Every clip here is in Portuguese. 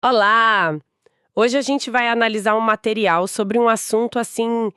Olá! Hoje a gente vai analisar um material sobre um assunto assim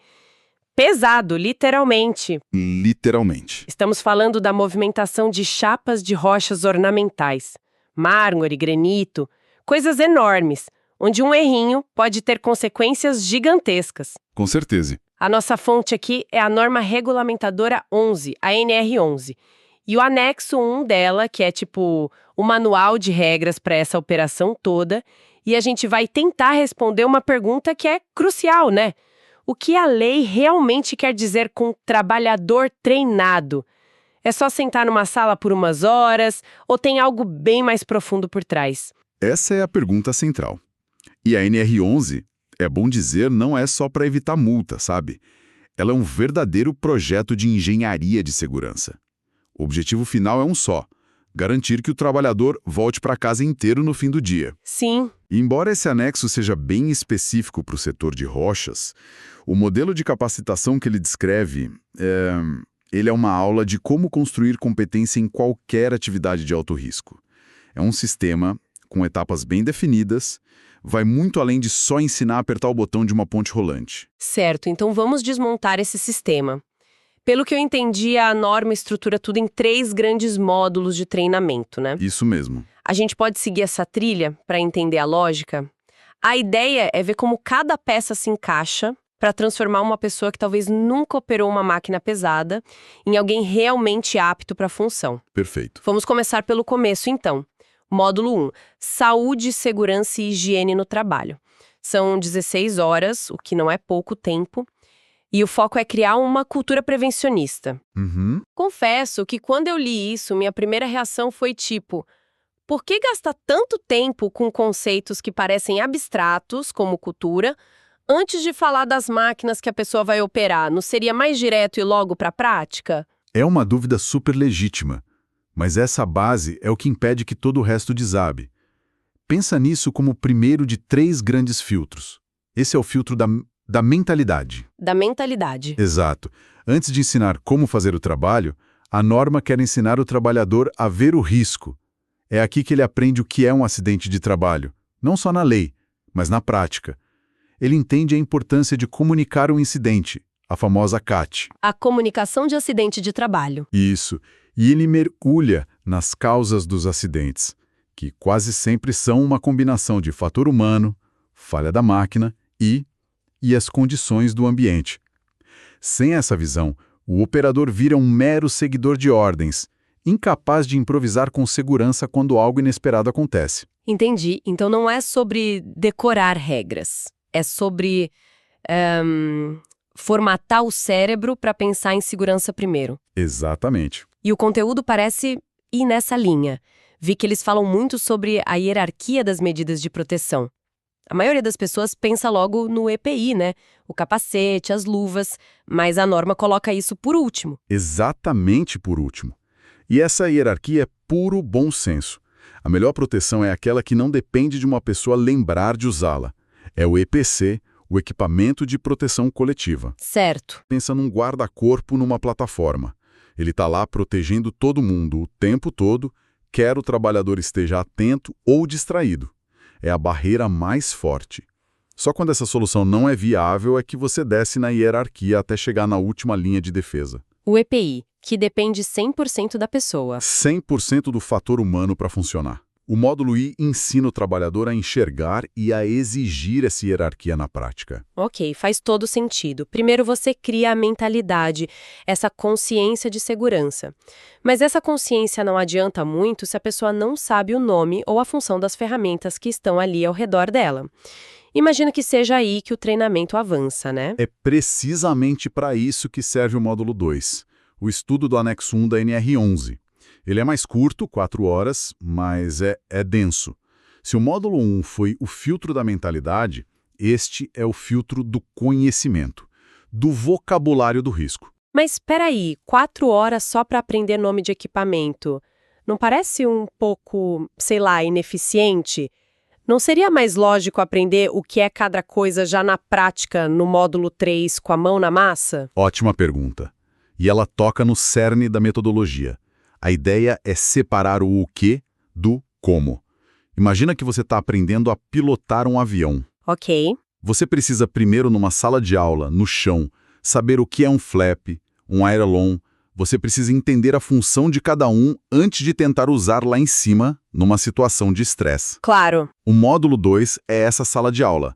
pesado, literalmente. Literalmente. Estamos falando da movimentação de chapas de rochas ornamentais, mármore, granito, coisas enormes, onde um errinho pode ter consequências gigantescas. Com certeza. A nossa fonte aqui é a norma regulamentadora 11, a NR11, e o anexo 1 dela, que é tipo o manual de regras para essa operação toda, e a gente vai tentar responder uma pergunta que é crucial, né? O que a lei realmente quer dizer com trabalhador treinado? É só sentar numa sala por umas horas ou tem algo bem mais profundo por trás? Essa é a pergunta central. E a NR11, é bom dizer, não é só para evitar multa, sabe? Ela é um verdadeiro projeto de engenharia de segurança. O objetivo final é um só: garantir que o trabalhador volte para casa inteiro no fim do dia. Sim. E embora esse anexo seja bem específico para o setor de rochas, o modelo de capacitação que ele descreve ele é uma aula de como construir competência em qualquer atividade de alto risco. É um sistema com etapas bem definidas, vai muito além de só ensinar a apertar o botão de uma ponte rolante. Certo, então vamos desmontar esse sistema. Pelo que eu entendi, a norma estrutura tudo em 3 grandes módulos de treinamento, né? Isso mesmo. A gente pode seguir essa trilha para entender a lógica? A ideia é ver como cada peça se encaixa para transformar uma pessoa que talvez nunca operou uma máquina pesada em alguém realmente apto para a função. Perfeito. Vamos começar pelo começo, então. Módulo 1. Saúde, segurança e higiene no trabalho. São 16 horas, o que não é pouco tempo. E o foco é criar uma cultura prevencionista. Confesso que quando eu li isso, minha primeira reação foi tipo: por que gastar tanto tempo com conceitos que parecem abstratos, como cultura, antes de falar das máquinas que a pessoa vai operar? Não seria mais direto e logo para a prática? É uma dúvida super legítima, mas essa base é o que impede que todo o resto desabe. Pensa nisso como o primeiro de 3 grandes filtros. Esse é o filtro da mentalidade. Da mentalidade. Exato. Antes de ensinar como fazer o trabalho, a norma quer ensinar o trabalhador a ver o risco. É aqui que ele aprende o que é um acidente de trabalho, não só na lei, mas na prática. Ele entende a importância de comunicar um incidente, a famosa CAT. A comunicação de acidente de trabalho. Isso. E ele mergulha nas causas dos acidentes, que quase sempre são uma combinação de fator humano, falha da máquina e as condições do ambiente. Sem essa visão, o operador vira um mero seguidor de ordens, incapaz de improvisar com segurança quando algo inesperado acontece. Entendi. Então não é sobre decorar regras. É sobre formatar o cérebro para pensar em segurança primeiro. Exatamente. E o conteúdo parece ir nessa linha. Vi que eles falam muito sobre a hierarquia das medidas de proteção. A maioria das pessoas pensa logo no EPI, né? O capacete, as luvas, mas a norma coloca isso por último. Exatamente por último. E essa hierarquia é puro bom senso. A melhor proteção é aquela que não depende de uma pessoa lembrar de usá-la. É o EPC, o equipamento de proteção coletiva. Certo. Pensa num guarda-corpo numa plataforma. Ele está lá protegendo todo mundo o tempo todo, quer o trabalhador esteja atento ou distraído. É a barreira mais forte. Só quando essa solução não é viável é que você desce na hierarquia até chegar na última linha de defesa. O EPI, que depende 100% da pessoa. 100% do fator humano para funcionar. O módulo I ensina o trabalhador a enxergar e a exigir essa hierarquia na prática. Ok, faz todo sentido. Primeiro você cria a mentalidade, essa consciência de segurança. Mas essa consciência não adianta muito se a pessoa não sabe o nome ou a função das ferramentas que estão ali ao redor dela. Imagino que seja aí que o treinamento avança, né? É precisamente para isso que serve o módulo 2, o estudo do anexo 1 da NR11. Ele é mais curto, 4 horas, mas é denso. Se o módulo 1 foi o filtro da mentalidade, este é o filtro do conhecimento, do vocabulário do risco. Mas espera aí, 4 horas só para aprender nome de equipamento. Não parece um pouco, sei lá, ineficiente? Não seria mais lógico aprender o que é cada coisa já na prática, no módulo 3, com a mão na massa? Ótima pergunta. E ela toca no cerne da metodologia. A ideia é separar o que do como. Imagina que você está aprendendo a pilotar um avião. Ok. Você precisa primeiro, numa sala de aula, no chão, saber o que é um flap, um aileron. Você precisa entender a função de cada um antes de tentar usar lá em cima, numa situação de estresse. Claro. O módulo 2 é essa sala de aula.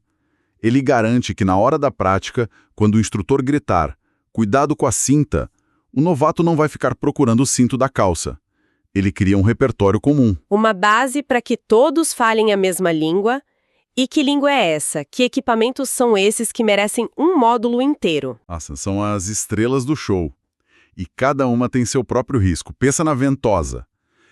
Ele garante que na hora da prática, quando o instrutor gritar, cuidado com a cinta, o novato não vai ficar procurando o cinto da calça. Ele cria um repertório comum. Uma base para que todos falem a mesma língua. E que língua é essa? Que equipamentos são esses que merecem um módulo inteiro? Nossa, são as estrelas do show. E cada uma tem seu próprio risco. Pensa na ventosa.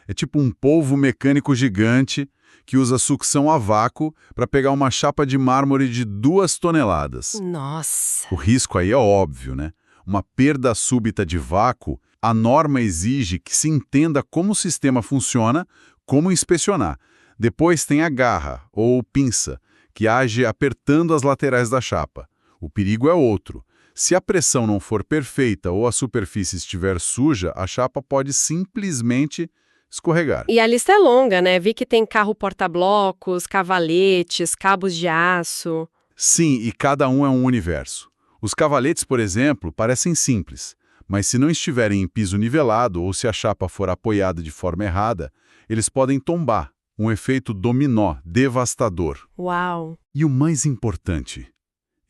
É tipo um polvo mecânico gigante que usa sucção a vácuo para pegar uma chapa de mármore de 2 toneladas. Nossa! O risco aí é óbvio, né? Uma perda súbita de vácuo, a norma exige que se entenda como o sistema funciona, como inspecionar. Depois tem a garra, ou pinça, que age apertando as laterais da chapa. O perigo é outro. Se a pressão não for perfeita ou a superfície estiver suja, a chapa pode simplesmente escorregar. E a lista é longa, né? Vi que tem carro porta-blocos, cavaletes, cabos de aço. Sim, e cada um é um universo. Os cavaletes, por exemplo, parecem simples, mas se não estiverem em piso nivelado ou se a chapa for apoiada de forma errada, eles podem tombar, um efeito dominó devastador. Uau! E o mais importante,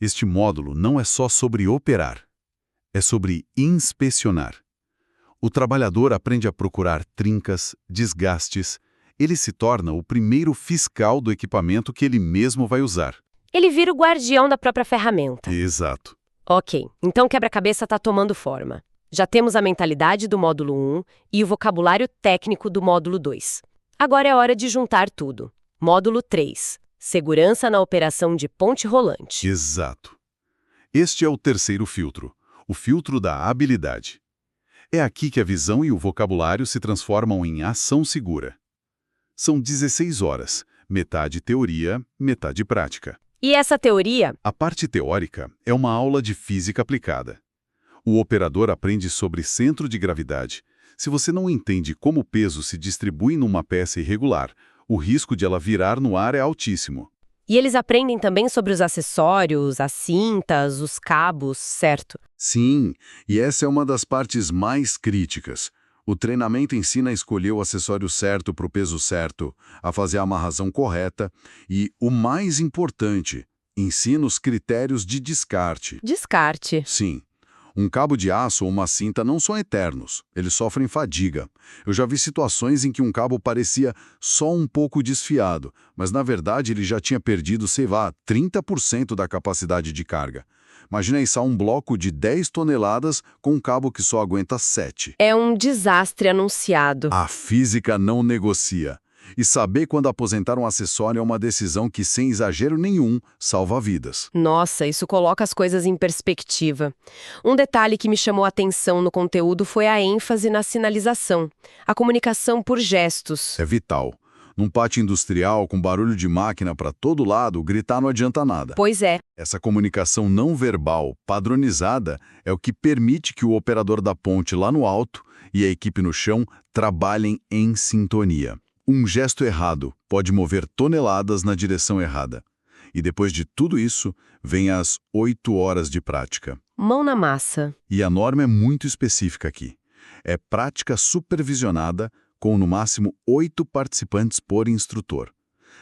este módulo não é só sobre operar, é sobre inspecionar. O trabalhador aprende a procurar trincas, desgastes, ele se torna o primeiro fiscal do equipamento que ele mesmo vai usar. Ele vira o guardião da própria ferramenta. Exato. Ok, então o quebra-cabeça está tomando forma. Já temos a mentalidade do módulo 1 e o vocabulário técnico do módulo 2. Agora é hora de juntar tudo. Módulo 3. Segurança na operação de ponte rolante. Exato. Este é o terceiro filtro, o filtro da habilidade. É aqui que a visão e o vocabulário se transformam em ação segura. São 16 horas, metade teoria, metade prática. E essa teoria? A parte teórica é uma aula de física aplicada. O operador aprende sobre centro de gravidade. Se você não entende como o peso se distribui numa peça irregular, o risco de ela virar no ar é altíssimo. E eles aprendem também sobre os acessórios, as cintas, os cabos, certo? Sim, e essa é uma das partes mais críticas. O treinamento ensina a escolher o acessório certo para o peso certo, a fazer a amarração correta e, o mais importante, ensina os critérios de descarte. Descarte. Sim. Um cabo de aço ou uma cinta não são eternos, eles sofrem fadiga. Eu já vi situações em que um cabo parecia só um pouco desfiado, mas na verdade ele já tinha perdido, sei lá, 30% da capacidade de carga. Imagina içar um bloco de 10 toneladas com um cabo que só aguenta 7. É um desastre anunciado. A física não negocia. E saber quando aposentar um acessório é uma decisão que, sem exagero nenhum, salva vidas. Nossa, isso coloca as coisas em perspectiva. Um detalhe que me chamou a atenção no conteúdo foi a ênfase na sinalização, a comunicação por gestos. É vital. Num pátio industrial, com barulho de máquina para todo lado, gritar não adianta nada. Pois é. Essa comunicação não verbal, padronizada, é o que permite que o operador da ponte lá no alto e a equipe no chão trabalhem em sintonia. Um gesto errado pode mover toneladas na direção errada. E depois de tudo isso, vem as 8 horas de prática. Mão na massa. E a norma é muito específica aqui. É prática supervisionada com no máximo 8 participantes por instrutor.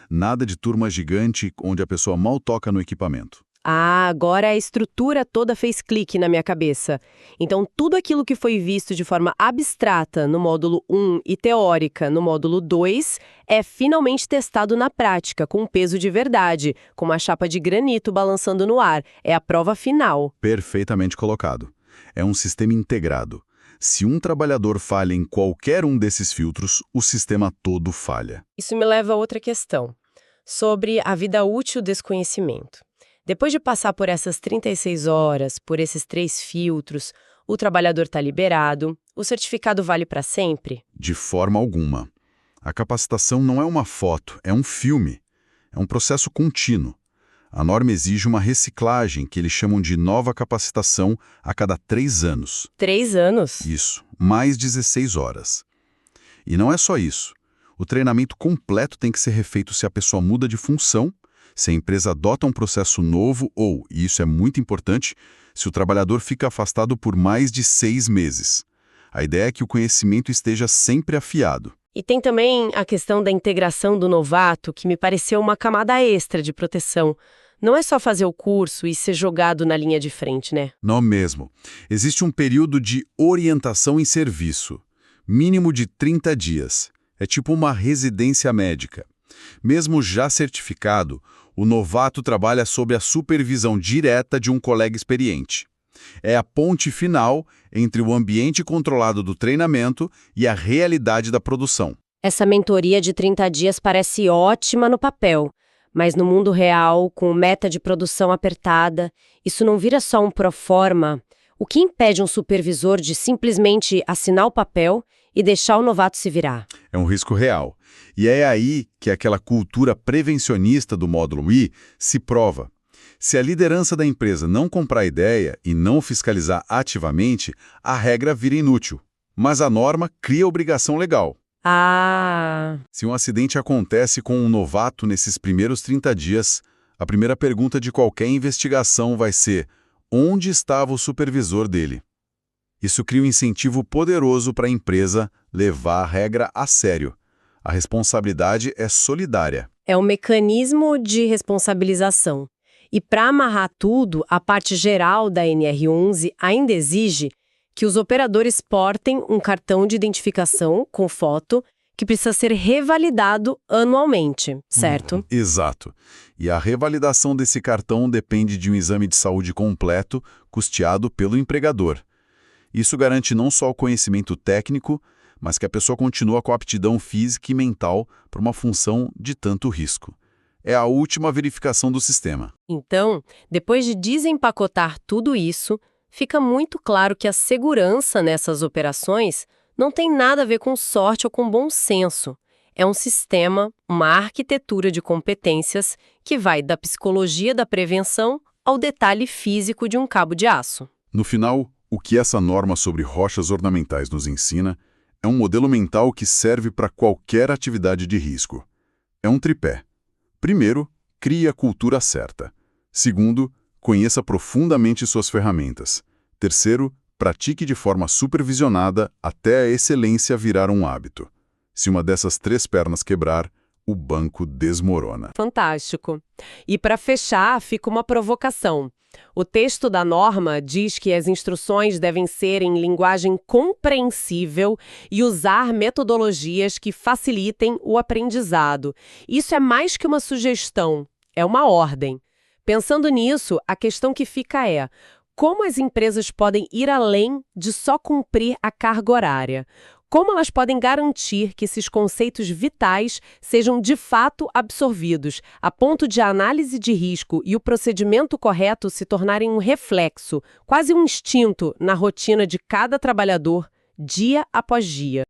Nada de turma gigante onde a pessoa mal toca no equipamento. Ah, agora a estrutura toda fez clique na minha cabeça. Então, tudo aquilo que foi visto de forma abstrata no módulo 1 e teórica no módulo 2 é finalmente testado na prática, com peso de verdade, com uma chapa de granito balançando no ar. É a prova final. Perfeitamente colocado. É um sistema integrado. Se um trabalhador falha em qualquer um desses filtros, o sistema todo falha. Isso me leva a outra questão, sobre a vida útil desse conhecimento. Depois de passar por essas 36 horas, por esses 3 filtros, o trabalhador está liberado, o certificado vale para sempre? De forma alguma. A capacitação não é uma foto, é um filme. É um processo contínuo. A norma exige uma reciclagem, que eles chamam de nova capacitação, a cada 3 anos. 3 anos? Isso, mais 16 horas. E não é só isso. O treinamento completo tem que ser refeito se a pessoa muda de função, se a empresa adota um processo novo ou, e isso é muito importante, se o trabalhador fica afastado por mais de 6 meses. A ideia é que o conhecimento esteja sempre afiado. E tem também a questão da integração do novato, que me pareceu uma camada extra de proteção. Não é só fazer o curso e ser jogado na linha de frente, né? Não mesmo. Existe um período de orientação em serviço, mínimo de 30 dias. É tipo uma residência médica. Mesmo já certificado, o novato trabalha sob a supervisão direta de um colega experiente. É a ponte final entre o ambiente controlado do treinamento e a realidade da produção. Essa mentoria de 30 dias parece ótima no papel, mas no mundo real, com meta de produção apertada, isso não vira só um proforma. O que impede um supervisor de simplesmente assinar o papel e deixar o novato se virar? É um risco real. E é aí que aquela cultura prevencionista do módulo I se prova. Se a liderança da empresa não comprar a ideia e não fiscalizar ativamente, a regra vira inútil. Mas a norma cria obrigação legal. Ah! Se um acidente acontece com um novato nesses primeiros 30 dias, a primeira pergunta de qualquer investigação vai ser: onde estava o supervisor dele? Isso cria um incentivo poderoso para a empresa levar a regra a sério. A responsabilidade é solidária. É um mecanismo de responsabilização. E para amarrar tudo, a parte geral da NR11 ainda exige que os operadores portem um cartão de identificação com foto que precisa ser revalidado anualmente, certo? Exato. E a revalidação desse cartão depende de um exame de saúde completo, custeado pelo empregador. Isso garante não só o conhecimento técnico, mas que a pessoa continua com a aptidão física e mental para uma função de tanto risco. É a última verificação do sistema. Então, depois de desempacotar tudo isso, fica muito claro que a segurança nessas operações não tem nada a ver com sorte ou com bom senso. É um sistema, uma arquitetura de competências que vai da psicologia da prevenção ao detalhe físico de um cabo de aço. No final, o que essa norma sobre rochas ornamentais nos ensina é um modelo mental que serve para qualquer atividade de risco. É um tripé. Primeiro, crie a cultura certa. Segundo, conheça profundamente suas ferramentas. Terceiro, pratique de forma supervisionada até a excelência virar um hábito. Se uma dessas 3 pernas quebrar, o banco desmorona. Fantástico. E para fechar, fica uma provocação. O texto da norma diz que as instruções devem ser em linguagem compreensível e usar metodologias que facilitem o aprendizado. Isso é mais que uma sugestão, é uma ordem. Pensando nisso, a questão que fica é: como as empresas podem ir além de só cumprir a carga horária? Como elas podem garantir que esses conceitos vitais sejam de fato absorvidos, a ponto de a análise de risco e o procedimento correto se tornarem um reflexo, quase um instinto, na rotina de cada trabalhador, dia após dia?